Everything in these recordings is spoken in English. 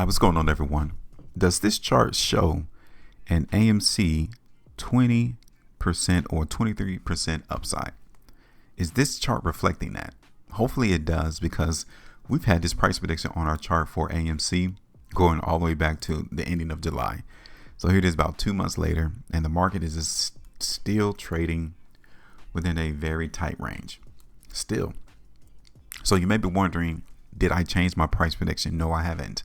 What's going on, everyone? Does this chart show an AMC 20% or 23% upside? Is this chart reflecting that? Hopefully it does, because we've had this price prediction on our chart for AMC going all the way back to the ending of July. So here it is about 2 months later, and the market is just still trading within a very tight range. Still. So you may be wondering, did I change my price prediction? No, I haven't.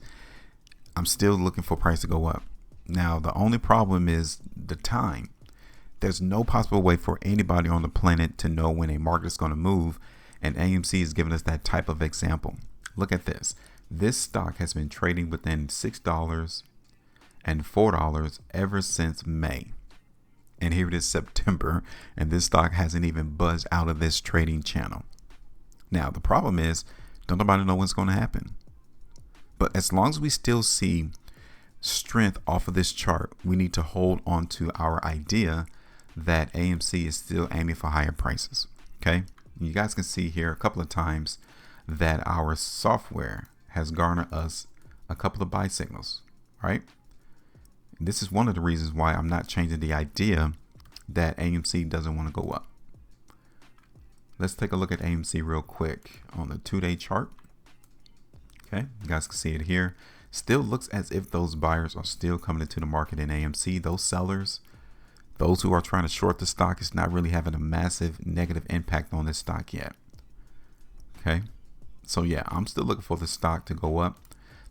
I'm still looking for price to go up. Now, the only problem is the time. There's no possible way for anybody on the planet to know when a market is going to move, and AMC is giving us that type of example. Look at this. This stock has been trading within $6 and $4 ever since May. And here it is September, and this stock hasn't even buzzed out of this trading channel. Now, the problem is, don't nobody know what's going to happen. But as long as we still see strength off of this chart, we need to hold on to our idea that AMC is still aiming for higher prices. Okay, you guys can see here a couple of times that our software has garnered us a couple of buy signals, right? And this is one of the reasons why I'm not changing the idea that AMC doesn't want to go up. Let's take a look at AMC real quick on the 2-day chart. Okay, you guys can see it here. Still looks as if those buyers are still coming into the market in AMC. Those sellers, those who are trying to short the stock, is not really having a massive negative impact on this stock yet. Okay, so yeah, I'm still looking for the stock to go up.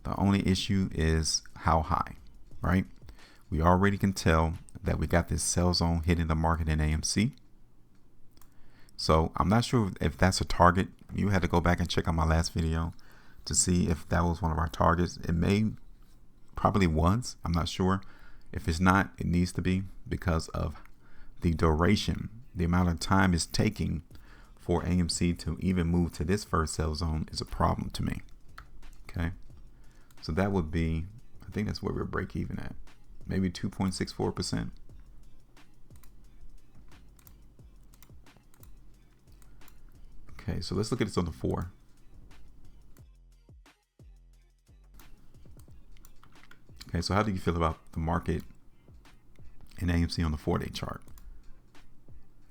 The only issue is how high, right? We already can tell that we got this sell zone hitting the market in AMC. So I'm not sure if that's a target. You had to go back and check out my last video to see if that was one of our targets. It probably was. I'm not sure. If it's not, it needs to be, because of the duration, the amount of time it's taking for AMC to even move to this first sell zone is a problem to me. Okay, so that would be, I think that's where we're break even at, maybe 2.64%. Okay, so let's look at this on the 4. Okay, so how do you feel about the market in AMC on the 4-day chart?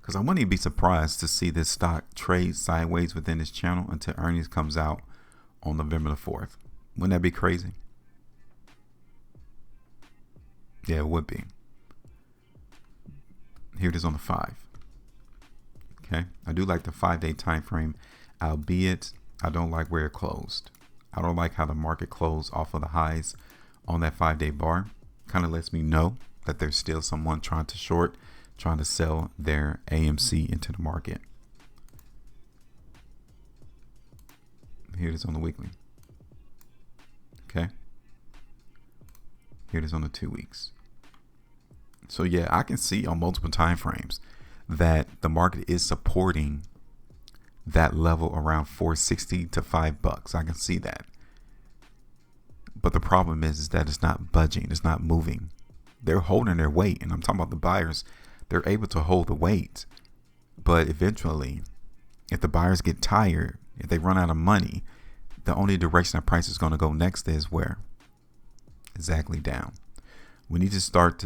Because I wouldn't even be surprised to see this stock trade sideways within this channel until earnings comes out on November the 4th. Wouldn't that be crazy? Yeah, it would be. Here it is on the 5. Okay, I do like the 5-day time frame, albeit I don't like where it closed. I don't like how the market closed off of the highs on that 5-day bar. Kind of lets me know that there's still someone trying to short, trying to sell their AMC into the market. Here it is on the weekly. Okay, here it is on the 2 weeks. So yeah, I can see on multiple time frames that the market is supporting that level around 460 to $5. I can see that. But the problem is that it's not budging. It's not moving. They're holding their weight. And I'm talking about the buyers. They're able to hold the weight. But eventually, if the buyers get tired, if they run out of money, the only direction that price is going to go next is where? Exactly down. We need to start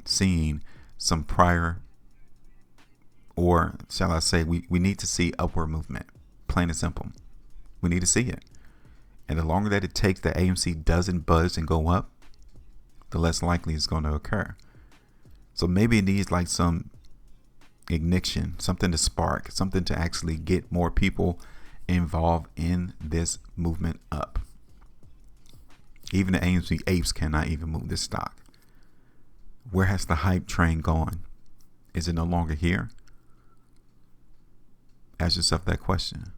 seeing some prior, or shall I say, we need to see upward movement. Plain and simple. We need to see it. And the longer that it takes that AMC doesn't budge and go up, the less likely it's going to occur. So maybe it needs like some ignition, something to spark, something to actually get more people involved in this movement up. Even the AMC apes cannot even move this stock. Where has the hype train gone? Is it no longer here? Ask yourself that question.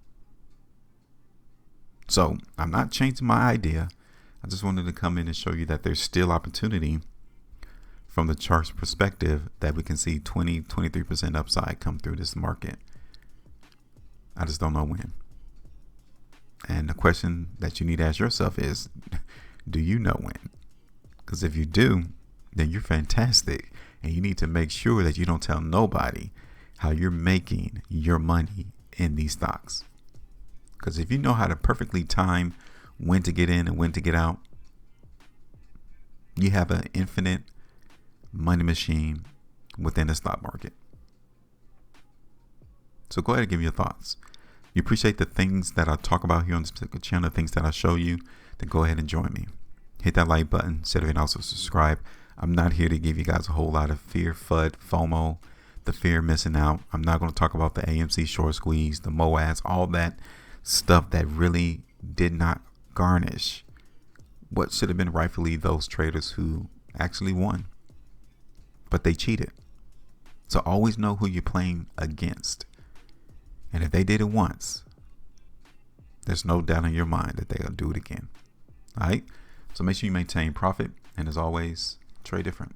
So I'm not changing my idea. I just wanted to come in and show you that there's still opportunity from the chart's perspective, that we can see 23% upside come through this market. I just don't know when. And the question that you need to ask yourself is, do you know when? Because if you do, then you're fantastic. And you need to make sure that you don't tell nobody how you're making your money in these stocks. Because if you know how to perfectly time when to get in and when to get out. You have an infinite money machine within the stock market. So go ahead and give me your thoughts. You appreciate the things that I talk about here on this particular channel, the things that I show you, then go ahead and join me. Hit that like button, instead of it, also subscribe. I'm not here to give you guys a whole lot of fear, FUD, FOMO, the fear of missing out. I'm not going to talk about the AMC short squeeze, the MOAS, all that stuff that really did not garnish what should have been rightfully those traders who actually won, but they cheated. So always know who you're playing against. And if they did it once, there's no doubt in your mind that they'll do it again. All right. So make sure you maintain profit. And as always, trade different.